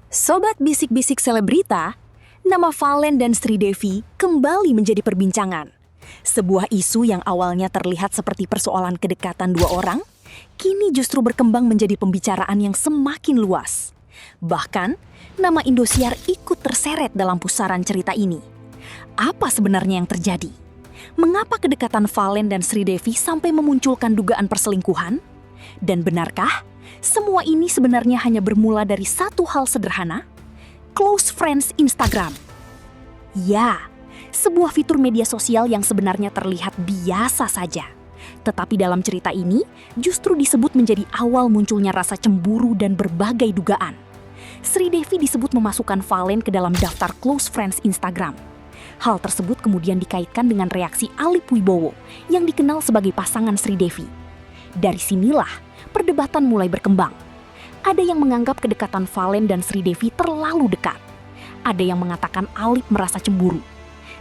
Sobat Bisik-Bisik Selebrita, nama Valen dan Sri Devi kembali menjadi perbincangan. Sebuah isu yang awalnya terlihat seperti persoalan kedekatan dua orang, kini justru berkembang menjadi pembicaraan yang semakin luas. Bahkan, nama Indosiar ikut terseret dalam pusaran cerita ini. Apa sebenarnya yang terjadi? Mengapa kedekatan Valen dan Sri Devi sampai memunculkan dugaan perselingkuhan? Dan benarkah semua ini sebenarnya hanya bermula dari satu hal sederhana? Close Friends Instagram. Ya, sebuah fitur media sosial yang sebenarnya terlihat biasa saja. Tetapi dalam cerita ini justru disebut menjadi awal munculnya rasa cemburu dan berbagai dugaan. Sri Devi disebut memasukkan Valen ke dalam daftar Close Friends Instagram. Hal tersebut kemudian dikaitkan dengan reaksi Alip Wibowo yang dikenal sebagai pasangan Sri Devi. Dari sinilah perdebatan mulai berkembang. Ada yang menganggap kedekatan Valen dan Sri Devi terlalu dekat. Ada yang mengatakan Alip merasa cemburu.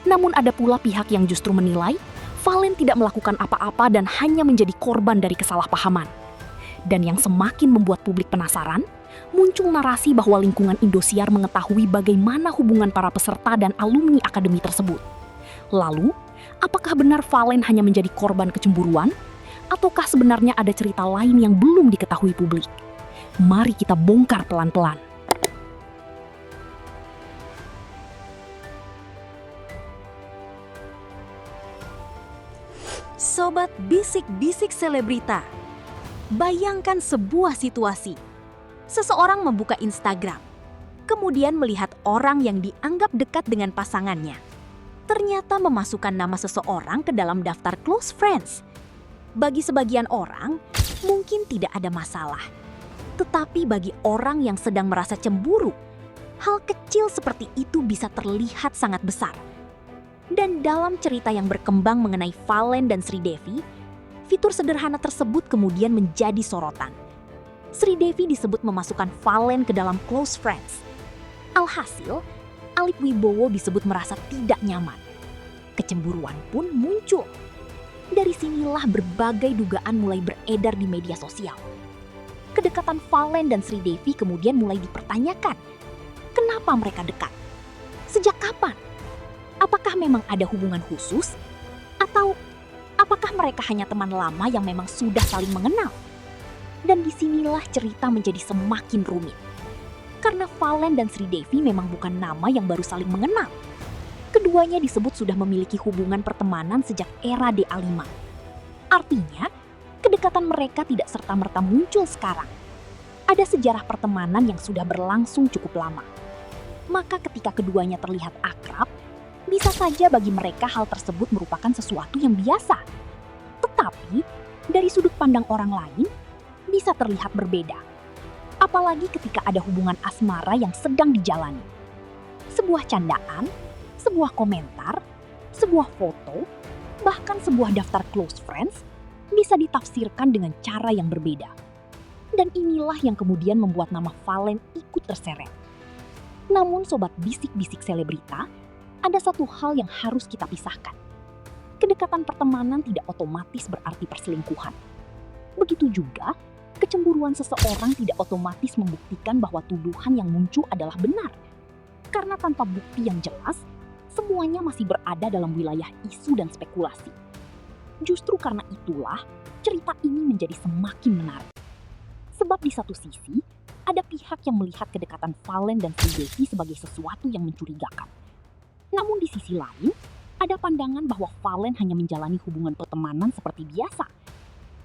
Namun ada pula pihak yang justru menilai Valen tidak melakukan apa-apa dan hanya menjadi korban dari kesalahpahaman. Dan yang semakin membuat publik penasaran, muncul narasi bahwa lingkungan Indosiar mengetahui bagaimana hubungan para peserta dan alumni akademi tersebut. Lalu, apakah benar Valen hanya menjadi korban kecemburuan? Ataukah sebenarnya ada cerita lain yang belum diketahui publik? Mari kita bongkar pelan-pelan. Sobat Bisik-Bisik Selebrita, bayangkan sebuah situasi. Seseorang membuka Instagram, kemudian melihat orang yang dianggap dekat dengan pasangannya. Ternyata memasukkan nama seseorang ke dalam daftar close friends. Bagi sebagian orang, mungkin tidak ada masalah. Tetapi bagi orang yang sedang merasa cemburu, hal kecil seperti itu bisa terlihat sangat besar. Dan dalam cerita yang berkembang mengenai Valen dan Sri Devi, fitur sederhana tersebut kemudian menjadi sorotan. Sri Devi disebut memasukkan Valen ke dalam close friends. Alhasil, Alip Wibowo disebut merasa tidak nyaman. Kecemburuan pun muncul. Dari sinilah berbagai dugaan mulai beredar di media sosial. Kedekatan Valen dan Sri Devi kemudian mulai dipertanyakan. Kenapa mereka dekat? Sejak kapan? Apakah memang ada hubungan khusus? Atau apakah mereka hanya teman lama yang memang sudah saling mengenal? Dan disinilah cerita menjadi semakin rumit. Karena Valen dan Sri Devi memang bukan nama yang baru saling mengenal. Keduanya disebut sudah memiliki hubungan pertemanan sejak era DA5. Artinya, kedekatan mereka tidak serta-merta muncul sekarang. Ada sejarah pertemanan yang sudah berlangsung cukup lama. Maka ketika keduanya terlihat akrab, bisa saja bagi mereka hal tersebut merupakan sesuatu yang biasa. Tetapi, dari sudut pandang orang lain, bisa terlihat berbeda. Apalagi ketika ada hubungan asmara yang sedang dijalani. Sebuah candaan, sebuah komentar, sebuah foto, bahkan sebuah daftar close friends bisa ditafsirkan dengan cara yang berbeda. Dan inilah yang kemudian membuat nama Valen ikut terseret. Namun sobat bisik-bisik selebrita, ada satu hal yang harus kita pisahkan. Kedekatan pertemanan tidak otomatis berarti perselingkuhan. Begitu juga, kecemburuan seseorang tidak otomatis membuktikan bahwa tuduhan yang muncul adalah benar. Karena tanpa bukti yang jelas, semuanya masih berada dalam wilayah isu dan spekulasi. Justru karena itulah, cerita ini menjadi semakin menarik. Sebab di satu sisi, ada pihak yang melihat kedekatan Valen dan Sri Devi sebagai sesuatu yang mencurigakan. Namun di sisi lain, ada pandangan bahwa Valen hanya menjalani hubungan pertemanan seperti biasa.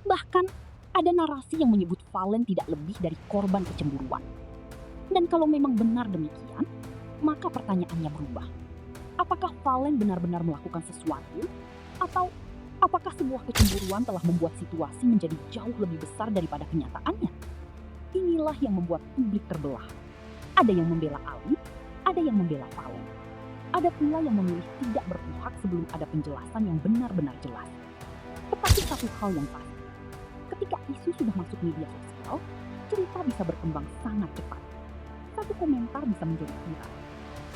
Bahkan, ada narasi yang menyebut Valen tidak lebih dari korban kecemburuan. Dan kalau memang benar demikian, maka pertanyaannya berubah. Apakah Valen benar-benar melakukan sesuatu? Atau apakah sebuah kecemburuan telah membuat situasi menjadi jauh lebih besar daripada kenyataannya? Inilah yang membuat publik terbelah. Ada yang membela Alip, ada yang membela Valen. Ada pula yang memilih tidak berpihak sebelum ada penjelasan yang benar-benar jelas. Tetapi satu hal yang pasti, ketika isu sudah masuk media sosial, cerita bisa berkembang sangat cepat. Satu komentar bisa menjadi viral,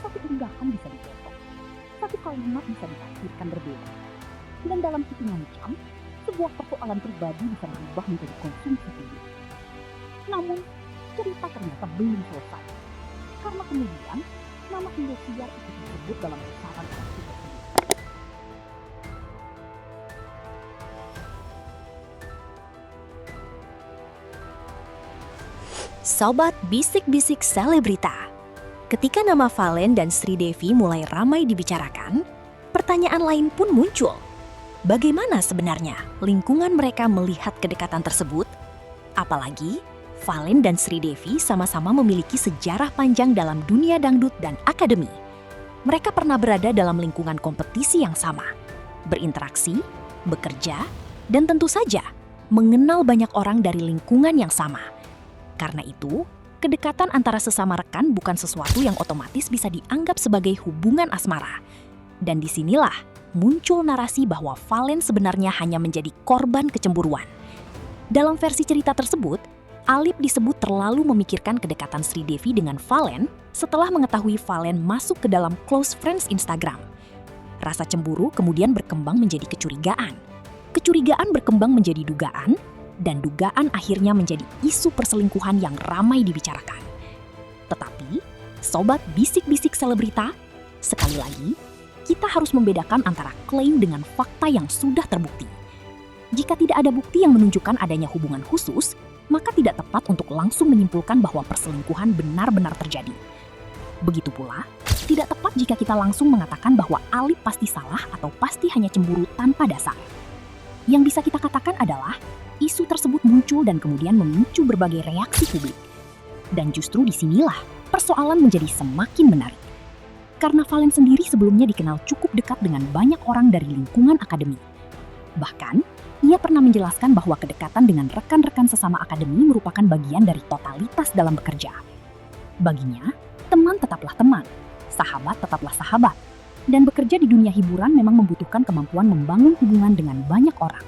satu unggahan bisa dipotong, satu kalimat bisa ditafsirkan berbeda. Dan dalam hitungan jam, sebuah persoalan pribadi bisa berubah menjadi konsumsi publik. Namun, cerita ternyata belum selesai. karena kemudian nama Indosiar itu disebut dalam besaran artikel tersebut. Sobat Bisik-Bisik Selebrita. Ketika nama Valen dan Sri Devi mulai ramai dibicarakan, pertanyaan lain pun muncul. Bagaimana sebenarnya lingkungan mereka melihat kedekatan tersebut? Apalagi, Valen dan Sri Devi sama-sama memiliki sejarah panjang dalam dunia dangdut dan akademi. Mereka pernah berada dalam lingkungan kompetisi yang sama, berinteraksi, bekerja, dan tentu saja mengenal banyak orang dari lingkungan yang sama. Karena itu, kedekatan antara sesama rekan bukan sesuatu yang otomatis bisa dianggap sebagai hubungan asmara. Dan disinilah muncul narasi bahwa Valen sebenarnya hanya menjadi korban kecemburuan. Dalam versi cerita tersebut, Alip disebut terlalu memikirkan kedekatan Sri Devi dengan Valen setelah mengetahui Valen masuk ke dalam close friends Instagram. Rasa cemburu kemudian berkembang menjadi kecurigaan. Kecurigaan berkembang menjadi dugaan, dan dugaan akhirnya menjadi isu perselingkuhan yang ramai dibicarakan. Tetapi, sobat bisik-bisik selebrita, sekali lagi, kita harus membedakan antara klaim dengan fakta yang sudah terbukti. Jika tidak ada bukti yang menunjukkan adanya hubungan khusus, maka tidak tepat untuk langsung menyimpulkan bahwa perselingkuhan benar-benar terjadi. Begitu pula, tidak tepat jika kita langsung mengatakan bahwa Alip pasti salah atau pasti hanya cemburu tanpa dasar. Yang bisa kita katakan adalah, isu tersebut muncul dan kemudian memicu berbagai reaksi publik. Dan justru disinilah persoalan menjadi semakin menarik. Karena Valen sendiri sebelumnya dikenal cukup dekat dengan banyak orang dari lingkungan akademi. Bahkan, ia pernah menjelaskan bahwa kedekatan dengan rekan-rekan sesama akademi merupakan bagian dari totalitas dalam bekerja. Baginya, teman tetaplah teman, sahabat tetaplah sahabat, dan bekerja di dunia hiburan memang membutuhkan kemampuan membangun hubungan dengan banyak orang.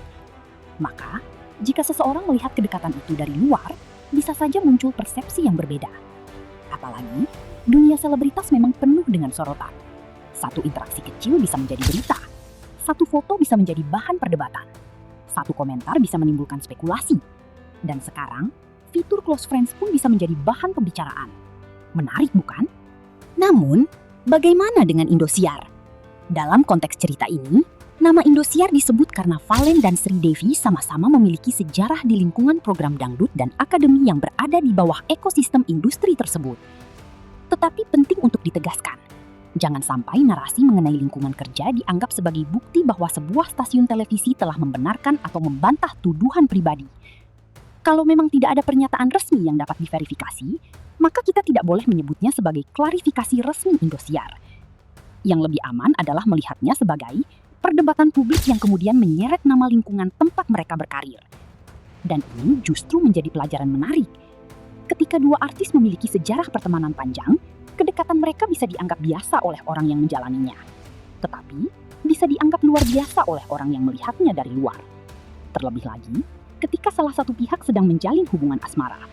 Maka, jika seseorang melihat kedekatan itu dari luar, bisa saja muncul persepsi yang berbeda. Apalagi, dunia selebritas memang penuh dengan sorotan. Satu interaksi kecil bisa menjadi berita. Satu foto bisa menjadi bahan perdebatan. Satu komentar bisa menimbulkan spekulasi. Dan sekarang, fitur close friends pun bisa menjadi bahan pembicaraan. Menarik bukan? Namun, bagaimana dengan Indosiar? Dalam konteks cerita ini, nama Indosiar disebut karena Valen dan Sri Devi sama-sama memiliki sejarah di lingkungan program dangdut dan akademi yang berada di bawah ekosistem industri tersebut. Tetapi penting untuk ditegaskan, jangan sampai narasi mengenai lingkungan kerja dianggap sebagai bukti bahwa sebuah stasiun televisi telah membenarkan atau membantah tuduhan pribadi. Kalau memang tidak ada pernyataan resmi yang dapat diverifikasi, maka kita tidak boleh menyebutnya sebagai klarifikasi resmi Indosiar. Yang lebih aman adalah melihatnya sebagai perdebatan publik yang kemudian menyeret nama lingkungan tempat mereka berkarir. Dan ini justru menjadi pelajaran menarik. Ketika dua artis memiliki sejarah pertemanan panjang, kedekatan mereka bisa dianggap biasa oleh orang yang menjalaninya. Tetapi, bisa dianggap luar biasa oleh orang yang melihatnya dari luar. Terlebih lagi, ketika salah satu pihak sedang menjalin hubungan asmara,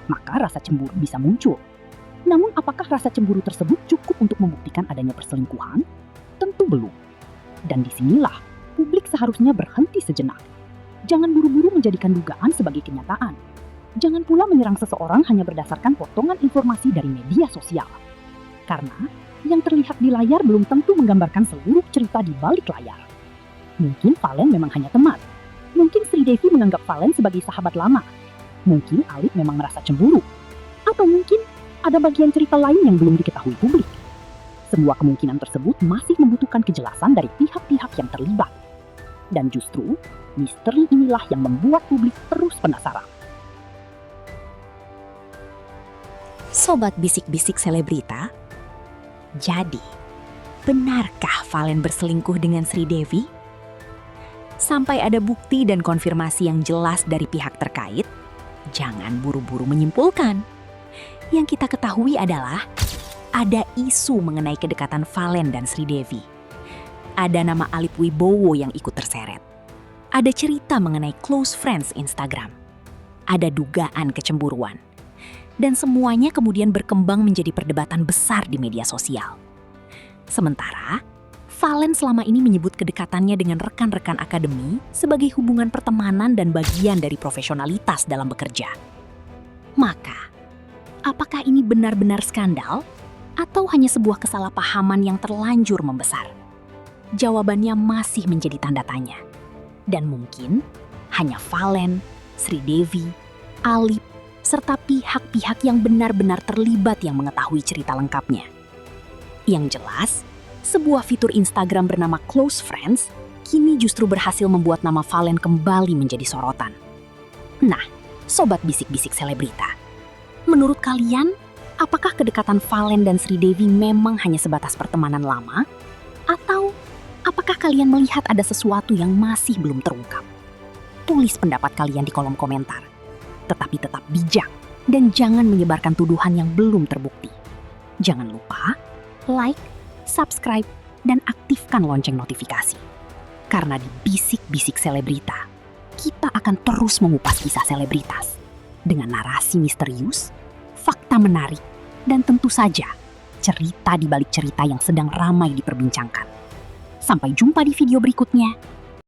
maka rasa cemburu bisa muncul. Namun apakah rasa cemburu tersebut cukup untuk membuktikan adanya perselingkuhan? Tentu belum. Dan disinilah publik seharusnya berhenti sejenak. Jangan buru-buru menjadikan dugaan sebagai kenyataan. Jangan pula menyerang seseorang hanya berdasarkan potongan informasi dari media sosial. Karena yang terlihat di layar belum tentu menggambarkan seluruh cerita di balik layar. Mungkin Valen memang hanya teman. Mungkin Sri Devi menganggap Valen sebagai sahabat lama. Mungkin Alip memang merasa cemburu. Atau mungkin ada bagian cerita lain yang belum diketahui publik. Semua kemungkinan tersebut masih membutuhkan kejelasan dari pihak-pihak yang terlibat. Dan justru, misteri inilah yang membuat publik terus penasaran. Sobat bisik-bisik selebrita, jadi, benarkah Valen berselingkuh dengan Sri Devi? Sampai ada bukti dan konfirmasi yang jelas dari pihak terkait, jangan buru-buru menyimpulkan. Yang kita ketahui adalah ada isu mengenai kedekatan Valen dan Sri Devi. Ada nama Alip Wibowo yang ikut terseret. Ada cerita mengenai close friends Instagram. Ada dugaan kecemburuan. Dan semuanya kemudian berkembang menjadi perdebatan besar di media sosial. Sementara, Valen selama ini menyebut kedekatannya dengan rekan-rekan akademi sebagai hubungan pertemanan dan bagian dari profesionalitas dalam bekerja. Maka, Apakah ini benar-benar skandal atau hanya sebuah kesalahpahaman yang terlanjur membesar? Jawabannya masih menjadi tanda tanya. Dan mungkin hanya Valen, Sri Devi, Alip, serta pihak-pihak yang benar-benar terlibat yang mengetahui cerita lengkapnya. Yang jelas, sebuah fitur Instagram bernama Close Friends kini justru berhasil membuat nama Valen kembali menjadi sorotan. Nah, sobat bisik-bisik selebrita, menurut kalian, apakah kedekatan Valen dan Sri Devi memang hanya sebatas pertemanan lama? Atau apakah kalian melihat ada sesuatu yang masih belum terungkap? Tulis pendapat kalian di kolom komentar. Tetapi tetap bijak dan jangan menyebarkan tuduhan yang belum terbukti. Jangan lupa like, subscribe, dan aktifkan lonceng notifikasi. Karena di Bisik-Bisik Selebrita, kita akan terus mengupas kisah selebritas dengan narasi misterius, fakta menarik, dan tentu saja cerita di balik cerita yang sedang ramai diperbincangkan. Sampai jumpa di video berikutnya.